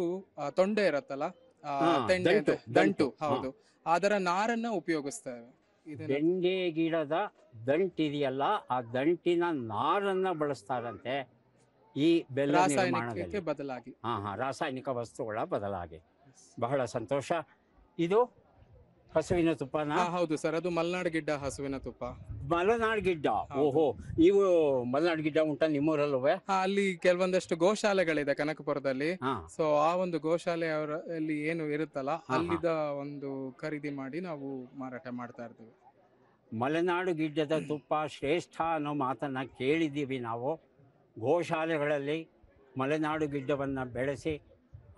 ತೊಂಡೆ ಇರತ್ತಲ್ಲ, ಹಾ, ತೆಂಡೆ ದಂಟು, ದಂಟು. ದಂಟು. ಹೌದು, ಅದರ ನಾರನ್ನ ಉಪಯೋಗಿಸ್ತೇವೆ. ಇದನ್ನ ಬೆಂಡೆ ಗಿಡದ ದಂಟಿದೆಯಲ್ಲ, ಆ ದಂಟಿನ ನಾರನ್ನ ಬಳಸ್ತಾರಂತೆ ಈ ಬೆಲ್ಲ ರಾಸಾಯನಿಕಕ್ಕೆ ನಿರ್ಮಾಣದಲ್ಲಿ. ಬದಲಾಗಿ. ರಾಸಾಯನಿಕ ವಸ್ತುಗಳ ಬದಲಾಗಿ. ಬಹಳ ಸಂತೋಷ. ಇದು ಹಸುವಿನ ತುಪ್ಪನ? ಹೌದು ಸರ್, ಅದು ಮಲ್ನಾಡ್ ಗಿಡ್ಡ ಹಸುವಿನ ತುಪ್ಪ. ಮಲೆನಾಡ್ ಗಿಡ್ಡ. ಹೌದು. ಓಹೋ, ನೀವು ಮಲೆನಾಡ್ ಗಿಡ್ಡ ಉಂಟಾ ನಿಮ್ಮೂರಲ್ವೇ? ಅಲ್ಲಿ ಕೆಲವೊಂದಷ್ಟು ಗೋಶಾಲೆಗಳಿದೆ ಕನಕಪುರದಲ್ಲಿ. ಹಾ. ಸೊ ಆ ಒಂದು ಗೋಶಾಲೆ ಅಲ್ಲಿ ಏನು ಇರುತ್ತಲ್ಲ, ಹಾ. ಅಲ್ಲಿದ ಒಂದು ಖರೀದಿ ಮಾಡಿ ನಾವು ಮಾರಾಟ ಮಾಡ್ತಾ ಇರ್ತೀವಿ. ಮಲೆನಾಡು ಗಿಡ್ಡದ ತುಪ್ಪ ಶ್ರೇಷ್ಠ ಅನ್ನೋ ಮಾತನ್ನ ಕೇಳಿದ್ದೀವಿ ನಾವು. ಗೋಶಾಲೆಗಳಲ್ಲಿ ಮಲೆನಾಡು ಗಿಡ್ಡವನ್ನು ಬೆಳೆಸಿ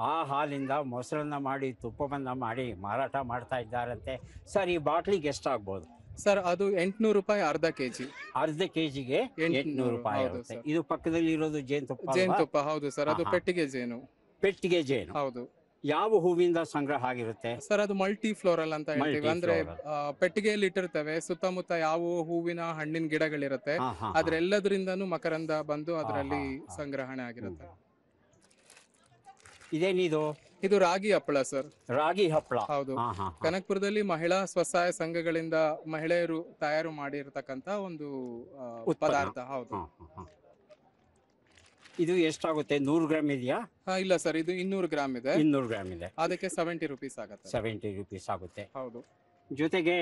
ಆ ಹಾಲಿಂದ ಮೊಸರನ್ನ ಮಾಡಿ ತುಪ್ಪವನ್ನು ಮಾಡಿ ಮಾರಾಟ ಮಾಡ್ತಾ ಇದ್ದಾರಂತೆ. ಸರ್, ಈ ಬಾಟ್ಲಿಗೆ ಎಷ್ಟಾಗ್ಬೋದು? ಸರ್ ಅದು 800 ರೂಪಾಯಿ ಅರ್ಧ ಕೆಜಿ. ಅರ್ಧ ಕೆಜಿಗೆ 800 ರೂಪಾಯಿ ಹೌದು ಆಗುತ್ತೆ. ಸರ್. ಇದು ಪಕ್ಕದಲ್ಲಿ ಇರೋದು ಜೇನುತುಪ್ಪ ಅಲ್ವಾ? ಜೇನುತುಪ್ಪ ಹೌದು ಸರ್, ಅದು ಆಹಾ. ಪೆಟ್ಟಿಗೆ ಜೇನು. ಪೆಟ್ಟಿಗೆ ಜೇನು ಹೌದು ಯಾವ ಹೂವಿಂದ ಸಂಗ್ರಹ ಆಗಿರುತ್ತೆ? ಸರ್, ಅದು ಮಲ್ಟಿ ಫ್ಲೋರಲ್ ಅಂತ ಹೇಳ್ತೀವಿ. ಅಂದ್ರೆ Multifloral. ಪೆಟ್ಟಿಗೆಯಲ್ಲಿ ಇಟ್ಟಿರ್ತೇವೆ, ಸುತ್ತಮುತ್ತ ಯಾವ ಹೂವಿನ ಹಣ್ಣಿನ ಗಿಡಗಳಿರುತ್ತೆ ಹಾ, ಹಾ, ಹಾ. ಅದ್ರೆಲ್ಲದ್ರಿಂದನೂ ಮಕರಂದ ಬಂದು ಅದರಲ್ಲಿ ಹಾ, ಹಾ. ಸಂಗ್ರಹಣೆ ಆಗಿರುತ್ತೆ. ಇದೇನಿದು? ಇದು ರಾಗಿ ಹಪ್ಪಳ ಸರ್. ರಾಗಿ ಹಪ್ಪಳ. ಹೌದು. ಹಾ, ಹಾ, ಹಾ. ಕನಕಪುರದಲ್ಲಿ ಮಹಿಳಾ ಸ್ವಸಹಾಯ ಸಂಘಗಳಿಂದ ಮಹಿಳೆಯರು ತಯಾರು ಮಾಡಿರ್ತಕ್ಕಂತ ಒಂದು ಉತ್ಪನ್ನ. ಪದಾರ್ಥ. ಹೌದು. ಹಾ, ಹಾ, ಹಾ. ಇದು ಎಷ್ಟಾಗುತ್ತೆ? 100 ಗ್ರಾಮ್ ಇದೆಯಾ? ಇಲ್ಲ ಸರ್, ಇದು 200 ಗ್ರಾಮ್ ಇದೆ. 200 ಗ್ರಾಮ್ ಇದೆ. ಅದಕ್ಕೆ 70 ರುಪೀಸ್ ಆಗುತ್ತೆ. 70 ರುಪೀಸ್ ಆಗುತ್ತೆ. ಹೌದು. ಜೊತೆಗೆ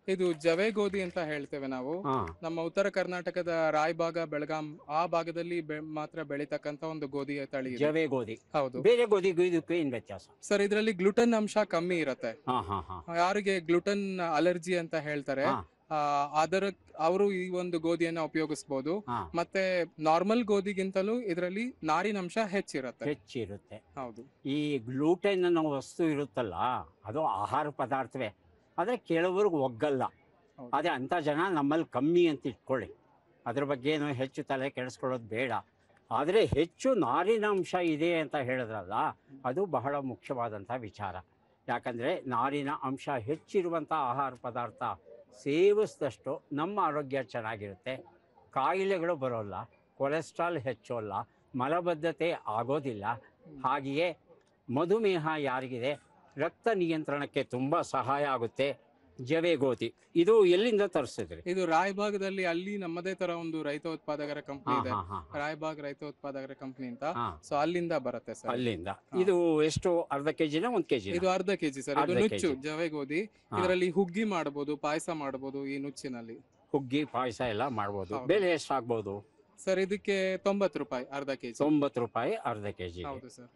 ಇದು ಜವೆ ಗೋಧಿ ಅಂತ ಹೇಳ್ತೇವೆ ನಾವು. ಹಾ, ನಮ್ಮ ಉತ್ತರ ಕರ್ನಾಟಕದ ರಾಯಬಾಗ, ಬೆಳಗಾಂ ಆ ಭಾಗದಲ್ಲಿ ಮಾತ್ರ ಬೆಳೀತಕ್ಕಂತ ಒಂದು ಗೋಧಿಯ ತಳಿ ಇದೆ. ಜವೆ ಗೋಧಿ. ಹೌದು ಬೇರೆ ಗೋಧಿಗೂ ಇದಕ್ಕೂ ಏನ್ ವ್ಯತ್ಯಾಸ? ಸರ್, ಇದರಲ್ಲಿ ಗ್ಲುಟನ್ ಅಂಶ ಕಮ್ಮಿ ಇರುತ್ತೆ. ಹಾ, ಹಾ, ಹಾ. ಯಾರಿಗೆ ಗ್ಲುಟನ್ ಅಲರ್ಜಿ ಅಂತ ಹೇಳ್ತಾರೆ, ಹಾ. ಅವರು ಈ ಒಂದು ಗೋಧಿಯನ್ನ ಉಪಯೋಗಿಸಬಹುದು. ಹಾ. ಮತ್ತೆ ನಾರ್ಮಲ್ ಗೋಧಿಗಿಂತಲೂ ಇದರಲ್ಲಿ ನಾರಿನಂಶ ಹೆಚ್ಚಿರುತ್ತೆ. ಹೆಚ್ಚಿರುತ್ತೆ. ಹೌದು. ಈ ಗ್ಲೂಟೆನ್ ಅನ್ನೋ ವಸ್ತು ಇರುತ್ತಲ್ಲ, ಅದು ಆಹಾರ ಪದಾರ್ಥವೇ, ಆದರೆ ಕೆಲವ್ರಿಗೆ ಒಗ್ಗಲ್ಲ. ಹೌದು. ಅದೇ ಅಂಥ ಜನ ನಮ್ಮಲ್ಲಿ ಕಮ್ಮಿ ಅಂತ ಇಟ್ಕೊಳ್ಳಿ, ಅದ್ರ ಬಗ್ಗೆ ಏನು ಹೆಚ್ಚು ತಲೆ ಕೆಡಿಸ್ಕೊಳ್ಳೋದು ಬೇಡ. ಆದರೆ ಹೆಚ್ಚು ನಾರಿನಾಂಶ ಇದೆ ಅಂತ ಹೇಳಿದ್ರಲ್ಲ, ಅದು ಬಹಳ ಮುಖ್ಯವಾದಂಥ ವಿಚಾರ. ಯಾಕಂದರೆ ನಾರಿನ ಅಂಶ ಹೆಚ್ಚಿರುವಂಥ ಆಹಾರ ಪದಾರ್ಥ ಸೇವಿಸಿದಷ್ಟು ನಮ್ಮ ಆರೋಗ್ಯ ಚೆನ್ನಾಗಿರುತ್ತೆ, ಕಾಯಿಲೆಗಳು ಬರೋಲ್ಲ, ಕೊಲೆಸ್ಟ್ರಾಲ್ ಹೆಚ್ಚೋಲ್ಲ, ಮಲಬದ್ಧತೆ ಆಗೋದಿಲ್ಲ. ಹಾಗೆಯೇ ಮಧುಮೇಹ ಯಾರಿಗಿದೆ ರಕ್ತ ನಿಯಂತ್ರಣಕ್ಕೆ ತುಂಬ ಸಹಾಯ ಆಗುತ್ತೆ. ಜವೆ ಗೋಧಿ ಇದು ಎಲ್ಲಿಂದ ತರಿಸಿದ್ರಿ? ಇದು ರಾಯಬಾಗದಲ್ಲಿ ಅಲ್ಲಿ ನಮ್ಮದೇ ತರ ಒಂದು ರೈತ ಉತ್ಪಾದಕರ ಕಂಪನಿ ಇದೆ, ರಾಯಬಾಗ್ ರೈತ ಉತ್ಪಾದಕರ ಕಂಪನಿ ಅಂತ. ಸೊ ಅಲ್ಲಿಂದ ಬರುತ್ತೆ ಸರ್. ಅಲ್ಲಿಂದ. ಇದು ಎಷ್ಟು? ಅರ್ಧ ಕೆಜಿನ 1 ಕೆಜಿ? ಇದು ಅರ್ಧ ಕೆಜಿ ಸರ್. ಇದು ಅರ್ಧ ನುಚ್ಚು kg. ಜವೆ ಗೋಧಿ. ಇದರಲ್ಲಿ ಹುಗ್ಗಿ ಮಾಡಬಹುದು, ಪಾಯಸ ಮಾಡಬಹುದು ಈ ನುಚ್ಚಿನಲ್ಲಿ. ಹುಗ್ಗಿ ಪಾಯಸ ಎಲ್ಲ ಮಾಡ್ಬೋದು. ಹೌದು. ಬೆಲೆ ಎಷ್ಟಾಗ್ಬೋದು? ಸರ್, ಇದಕ್ಕೆ 90 ರೂಪಾಯಿ ಅರ್ಧ ಕೆಜಿ. 90 ರೂಪಾಯಿ ಅರ್ಧ ಕೆಜಿ. ಹೌದು ಸರ್.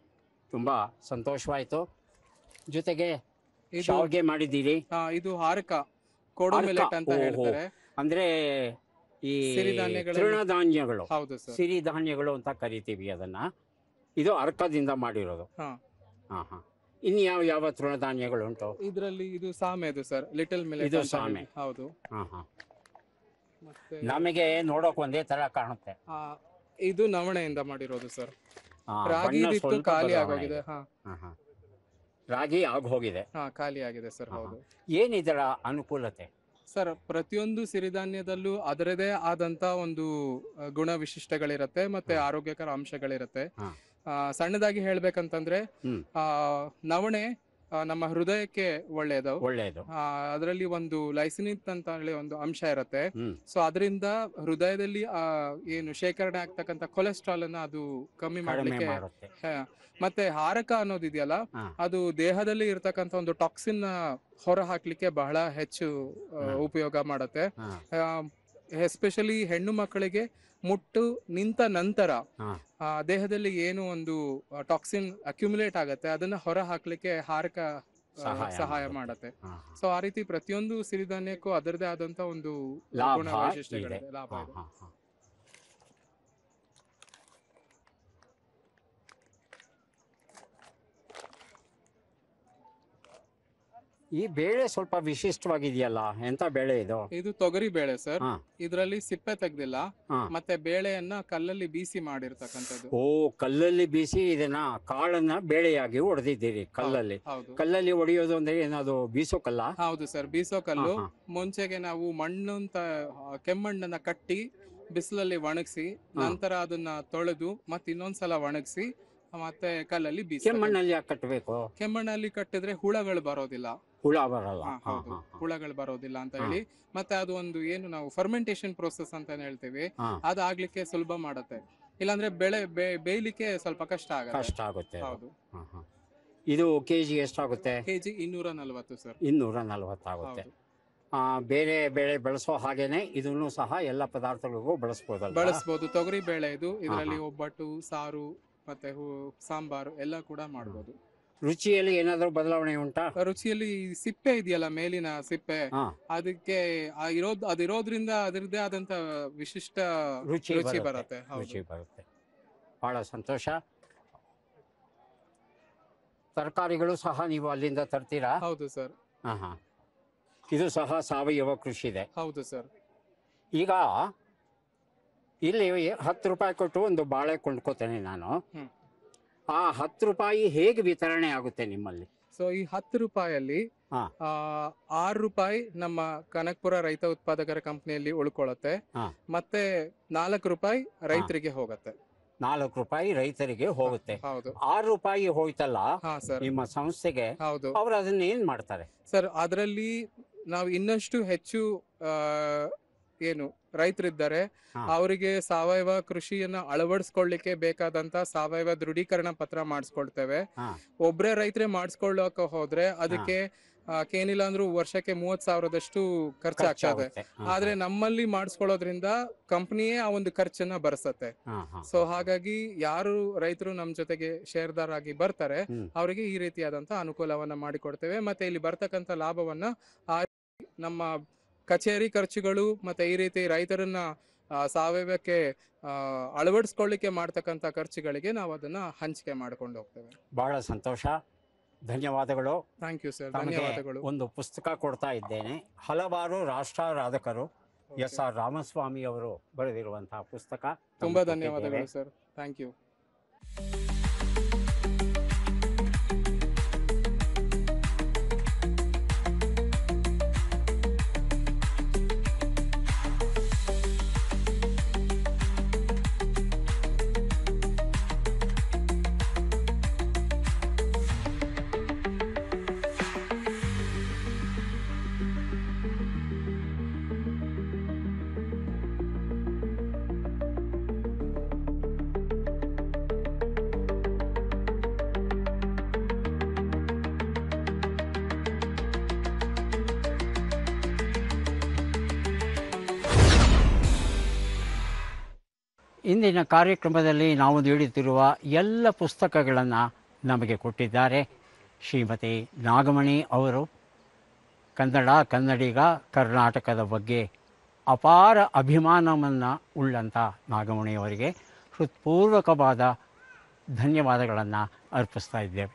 ತುಂಬಾ ಸಂತೋಷವಾಯ್ತು. ಜೊತೆಗೆ ಇದು ಶಾವ್ಗೆ ಮಾಡಿದ್ದೀರಿ. ಇದು ಹಾರಕ ಕೋಡೋ ಮಿಲೆಟ್ ಅಂತ ಓಹೋ. ಹೇಳ್ತಾರೆ. ಅಂದ್ರೆ ಈ ಸಿರಿಧಾನ್ಯಗಳಲ್ಲಿ- ತೃಣಧಾನ್ಯಗಳು, ಹೌದು ಸರ್. ಸಿರಿಧಾನ್ಯಗಳು ಅಂತ ಕರಿತೀವಿ ಅದನ್ನ. ಇದು ಅರ್ಕದಿಂದ ಮಾಡಿರೋದು. ಹಾ. ಹಾ, ಹಾ. ಇನ್ನು ಯಾವ ಯಾವ ತೃಣಧಾನ್ಯಗಳು ಉಂಟು? ಇದರಲ್ಲಿ ಇದು ಸಾಮೆದು ಸರ್, ಲಿಟಲ್ ಮಿಲೆಟ್ ಇದು ಅಂತ ಸಾಮೆ. ಹೇಳಿ. ಹೌದು. ಹಾ, ಹಾ. ಮತ್ತೆ ನಮಗೆ ನೋಡೋಕ್ ಒಂದೇ ತರ ಕಾಣುತ್ತೆ. ಆ, ಇದು ನವಣೆಯಿಂದ ಮಾಡಿರೋದು ಸರ್. ಹಾ, ರಾಗಿ ಬಣ್ಣ ಬಿತ್ತು ಸ್ವಲ್ಪ ಖಾಲಿ ಬದಲಾವಣೆ ಆಗೋಗಿದೆ. ಇದೆ. ಹಾ ಹಾ, ಹಾ. ರಾಗಿ ಆಗಿ ಹೋಗಿದೆ. ಹಾ, ಖಾಲಿ ಆಗಿದೆ ಸರ್. ಹಾ, ಹೌದು ಏನಿದರ ಅನುಕೂಲತೆ? ಸರ್, ಪ್ರತಿಯೊಂದು ಸಿರಿಧಾನ್ಯದಲ್ಲೂ ಅದರದೇ ಆದಂತ ಒಂದು ಗುಣ ವಿಶಿಷ್ಟಗಳಿರತ್ತೆ, ಮತ್ತೆ ಆರೋಗ್ಯಕರ ಅಂಶಗಳಿರತ್ತೆ. ಹಾ. ಸಣ್ಣದಾಗಿ ಹೇಳ್ಬೇಕಂತಂದ್ರೆ ಹ್ಮ್. ನವಣೆ ನಮ್ಮ ಹೃದಯಕ್ಕೆ ಒಳ್ಳೆಯದು. ಒಳ್ಳೆಯದು. ಅದರಲ್ಲಿ ಒಂದು ಲೈಸಿನಿನ್ ಅಂತ ಹೇಳಿ ಒಂದು ಅಂಶ ಇರುತ್ತೆ. ಹ್ಮ್. ಸೊ ಅದರಿಂದ ಹೃದಯದಲ್ಲಿ ಏನು ಶೇಖರಣೆ ಆಗ್ತಕ್ಕಂಥ ಕೊಲೆಸ್ಟ್ರಾಲ್ ಅನ್ನ ಅದು ಕಮ್ಮಿ ಕಡಿಮೆ ಮಾಡ್ಲಿಕ್ಕೆ ಮಾಡುತ್ತೆ. ಮತ್ತೆ ಹಾರಕ ಅನ್ನೋದಿದೆಯಲ್ಲ, ಹಾ. ಅದು ದೇಹದಲ್ಲಿ ಇರ್ತಕ್ಕಂಥ ಒಂದು ಟಾಕ್ಸಿನ್ ಹೊರ ಹಾಕ್ಲಿಕ್ಕೆ ಬಹಳ ಹೆಚ್ಚು ಉಪಯೋಗ ಮಾಡುತ್ತೆ. ಹಾ. ಎಸ್ಪೆಷಲಿ ಹೆಣ್ಣು ಮಕ್ಕಳಿಗೆ ಮುಟ್ಟು ನಿಂತ ನಂತರ ಹಾ. ದೇಹದಲ್ಲಿ ಏನು ಒಂದು ಟಾಕ್ಸಿನ್ ಅಕ್ಯುಮುಲೇಟ್ ಆಗತ್ತೆ ಅದನ್ನ ಹೊರ ಹಾಕ್ಲಿಕ್ಕೆ ಹಾರಕ ಸಹಾಯ ಮಾಡುತ್ತೆ. ಹಾ. ಸೊ ಆ ರೀತಿ ಪ್ರತಿಯೊಂದು ಸಿರಿಧಾನ್ಯಕ್ಕೂ ಅದರದೇ ಆದಂತ ಒಂದು ಲಾಭ ಗುಣ ವೈಶಿಷ್ಟ್ಯಗಳಿದೆ, ಇದೆ. ಲಾಭ ಹಾ, ಇದೆ. ಹಾ, ಹಾ. ಈ ಬೇಳೆ ಸ್ವಲ್ಪ ವಿಶಿಷ್ಟವಾಗಿದೆಯಲ್ಲ, ಎಂತ ಬೇಳೆ ಇದು? ಇದು ತೊಗರಿ ಬೇಳೆ ಸರ್. ಹಾ. ಇದರಲ್ಲಿ ಸಿಪ್ಪೆ ತೆಗ್ದಿಲ್ಲ, ಹಾ. ಮತ್ತೆ ಬೇಳೆಯನ್ನ ಕಲ್ಲಲ್ಲಿ ಬೀಸಿ ಮಾಡಿರ್ತಕ್ಕಂಥದ್ದು. ಓ, ಕಲ್ಲಲ್ಲಿ ಬೀಸಿ ಇದನ್ನ ಕಾಳನ್ನ ಬೇಳೆಯಾಗಿ ಹೊಡೆದಿದ್ದೀರಿ ಕಲ್ಲಲ್ಲಿ. ಹೌದು. ಕಲ್ಲಲ್ಲಿ ಹೊಡೆಯೋದು ಅಂದ್ರೆ ಏನದು? ಬೀಸೋ ಕಲ್ಲ? ಹೌದು ಸರ್, ಬೀಸೋ ಕಲ್ಲು. ಹಾ, ಮುಂಚೆಗೆ ನಾವು ಮಣ್ಣು ಅಂತ ಕೆಮ್ಮಣ್ಣನ್ನ ಕಟ್ಟಿ ಬಿಸಿಲಲ್ಲಿ ಒಣಗಿಸಿ ನಂತರ ಅದನ್ನ ತೊಳೆದು ಮತ್ತೆ ಇನ್ನೊಂದ್ಸಲ ಒಣಗಿಸಿ ಮತ್ತೆ ಕಲ್ಲಲ್ಲಿ ಬೀಸಿ. ಕೆಮ್ಮಣ್ಣಲ್ಲಿ ಯಾಕೆ ಕಟ್ಟಬೇಕು? ಕೆಮ್ಮಣ್ಣಲ್ಲಿ ಕಟ್ಟಿದ್ರೆ ಹುಳಗಳು ಬರೋದಿಲ್ಲ. ಹುಳ ಬರಲ್ಲ. ಹೌದು, ಹುಳಗಳು ಬರೋದಿಲ್ಲ ಅಂತ ಹೇಳಿ. ಮತ್ತೆ ಅದು ಒಂದು ಏನು ನಾವು ಫರ್ಮೆಂಟೇಶನ್ ಪ್ರೋಸೆಸ್ ಅಂತ ಹೇಳ್ತೀವಿ, ಅದು ಆಗ್ಲಿಕ್ಕೆ ಸುಲಭ ಮಾಡುತ್ತೆ. ಇಲ್ಲಾಂದ್ರೆ ಬೆಳೆ ಬೇಯಲಿಕ್ಕೆ ಸ್ವಲ್ಪ ಕಷ್ಟ ಆಗುತ್ತೆ. ಹೌದು. ಇದು ಕೆಜಿ ಎಷ್ಟಾಗುತ್ತೆ? KG 240 sir. 240 ಆಗುತ್ತೆ. ಬೇರೆ ಬೇಳೆ ಬಳಸೋ ಹಾಗೇನೆ ಇದನ್ನು ಸಹ ಎಲ್ಲ ಪದಾರ್ಥಗಳಿಗೂ ಬಳಸಬಹುದು. ತೊಗರಿ ಬೇಳೆ ಇದರಲ್ಲಿ ಒಬ್ಬಟ್ಟು, ಸಾರು ಮತ್ತೆ ಸಾಂಬಾರು ಎಲ್ಲ ಕೂಡ ಮಾಡಬಹುದು. ರುಚಿಯಲ್ಲಿ ಏನಾದ್ರೂ ಬದಲಾವಣೆ ಉಂಟಾ? ರುಚಿಯಲ್ಲಿ ಸಿಪ್ಪೆ ಇದೆಯಲ್ಲ, ಮೇಲಿನ ಸಿಪ್ಪೆ, ಅದಕ್ಕೆ ಅದಿರೋದ್ರಿಂದ ಅದರದೇ ಆದಂತ ವಿಶಿಷ್ಟ ರುಚಿ ಬರುತ್ತೆ. ರುಚಿ ಬರುತ್ತೆ. ಬಹಳ ಸಂತೋಷ. ತರಕಾರಿಗಳು ಸಹ ನೀವು ಅಲ್ಲಿಂದ ತರ್ತೀರಾ? ಹೌದು ಸರ್. ಹಾ. ಇದು ಸಹ ಸಾವಯವ ಕೃಷಿ ಇದೆ. ಹೌದು ಸರ್. ಈಗ ಇಲ್ಲಿ 10 ರೂಪಾಯಿ ಕೊಟ್ಟು ಒಂದು ಬಾಳೆ ಕೊಂಡ್ಕೋತೇನೆ ನಾನು. ಆ 10 ರೂಪಾಯಿ ಹೇಗೆ ವಿತರಣೆ ಆಗುತ್ತೆ ನಿಮ್ಮಲ್ಲಿ? ಸೊ ಈ 10 ರೂಪಾಯಲ್ಲಿ 6 ರೂಪಾಯಿ ನಮ್ಮ ಕನಕಪುರ ರೈತ ಉತ್ಪಾದಕರ ಕಂಪನಿಯಲ್ಲಿ ಉಳ್ಕೊಳ್ಳುತ್ತೆ. ಮತ್ತೆ 4 ರೂಪಾಯಿ ರೈತರಿಗೆ ಹೋಗುತ್ತೆ. 4 ರೂಪಾಯಿ ರೈತರಿಗೆ ಹೋಗುತ್ತೆ. ಹೌದು. 6 ರೂಪಾಯಿ ಹೋಯ್ತಲ್ಲ ನಿಮ್ಮ ಸಂಸ್ಥೆಗೆ, ಹೌದು, ಅವ್ರು ಅದನ್ನ ಏನ್ ಮಾಡ್ತಾರೆ ಸರ್? ಅದರಲ್ಲಿ ನಾವು ಇನ್ನಷ್ಟು ಹೆಚ್ಚು ಏನು ರೈತರಿದ್ದಾರೆ ಅವರಿಗೆ ಸಾವಯವ ಕೃಷಿಯನ್ನ ಅಳವಡಿಸ್ಕೊಳ್ಳಿಕ್ಕೆ ಬೇಕಾದಂತ ಸಾವಯವ ದೃಢೀಕರಣ ಪತ್ರ ಮಾಡಿಸ್ಕೊಳ್ತೇವೆ. ಒಬ್ರೇ ರೈತರೇ ಮಾಡಿಸ್ಕೊಳ್ಳೋಕೆ ಹೋದ್ರೆ ಅದಕ್ಕೆ ಏನಿಲ್ಲ ಅಂದ್ರೂ ವರ್ಷಕ್ಕೆ 30,000ದಷ್ಟು ಖರ್ಚಾಗ್ತದೆ. ಆದ್ರೆ ನಮ್ಮಲ್ಲಿ ಮಾಡಿಸ್ಕೊಳ್ಳೋದ್ರಿಂದ ಕಂಪನಿಯೇ ಆ ಒಂದು ಖರ್ಚನ್ನ ಭರಿಸತ್ತೆ. ಸೊ ಹಾಗಾಗಿ ಯಾರು ರೈತರು ನಮ್ ಜೊತೆಗೆ ಶೇರ್ದಾರ್ ಆಗಿ ಬರ್ತಾರೆ ಅವರಿಗೆ ಈ ರೀತಿಯಾದಂತ ಅನುಕೂಲವನ್ನ ಮಾಡಿಕೊಡ್ತೇವೆ. ಮತ್ತೆ ಇಲ್ಲಿ ಬರ್ತಕ್ಕಂಥ ಲಾಭವನ್ನ ನಮ್ಮ ಕಚೇರಿ ಖರ್ಚುಗಳು ಮತ್ತೆ ಈ ರೀತಿ ರೈತರನ್ನ ಸಾವಯವಕ್ಕೆ ಅಳವಡಿಸ್ಕೊಳ್ಳಿಕ್ಕೆ ಮಾಡ್ತಕ್ಕಂಥ ಖರ್ಚುಗಳಿಗೆ ನಾವು ಅದನ್ನ ಹಂಚಿಕೆ ಮಾಡ್ಕೊಂಡು ಹೋಗ್ತೇವೆ. ಬಹಳ ಸಂತೋಷ, ಧನ್ಯವಾದಗಳು. Thank you sir. ಧನ್ಯವಾದಗಳು. ಒಂದು ಪುಸ್ತಕ ಕೊಡ್ತಾ ಇದ್ದೇನೆ. ಹಲವಾರು ರಾಷ್ಟ್ರಾರಾಧಕರು SR ರಾಮಸ್ವಾಮಿ ಅವರು ಬರೆದಿರುವಂತಹ ಪುಸ್ತಕ. ತುಂಬಾ ಧನ್ಯವಾದಗಳು ಸರ್. Thank you. ಇಂದಿನ ಕಾರ್ಯಕ್ರಮದಲ್ಲಿ ನಾವು ನೀಡುತ್ತಿರುವ ಎಲ್ಲ ಪುಸ್ತಕಗಳನ್ನು ನಮಗೆ ಕೊಟ್ಟಿದ್ದಾರೆ ಶ್ರೀಮತಿ ನಾಗಮಣಿ ಅವರು. ಕನ್ನಡಿಗ, ಕರ್ನಾಟಕದ ಬಗ್ಗೆ ಅಪಾರ ಅಭಿಮಾನವನ್ನು ಉಳ್ಳಂಥ ನಾಗಮಣಿಯವರಿಗೆ ಹೃತ್ಪೂರ್ವಕವಾದ ಧನ್ಯವಾದಗಳನ್ನು ಅರ್ಪಿಸ್ತಾ ಇದ್ದೇವೆ.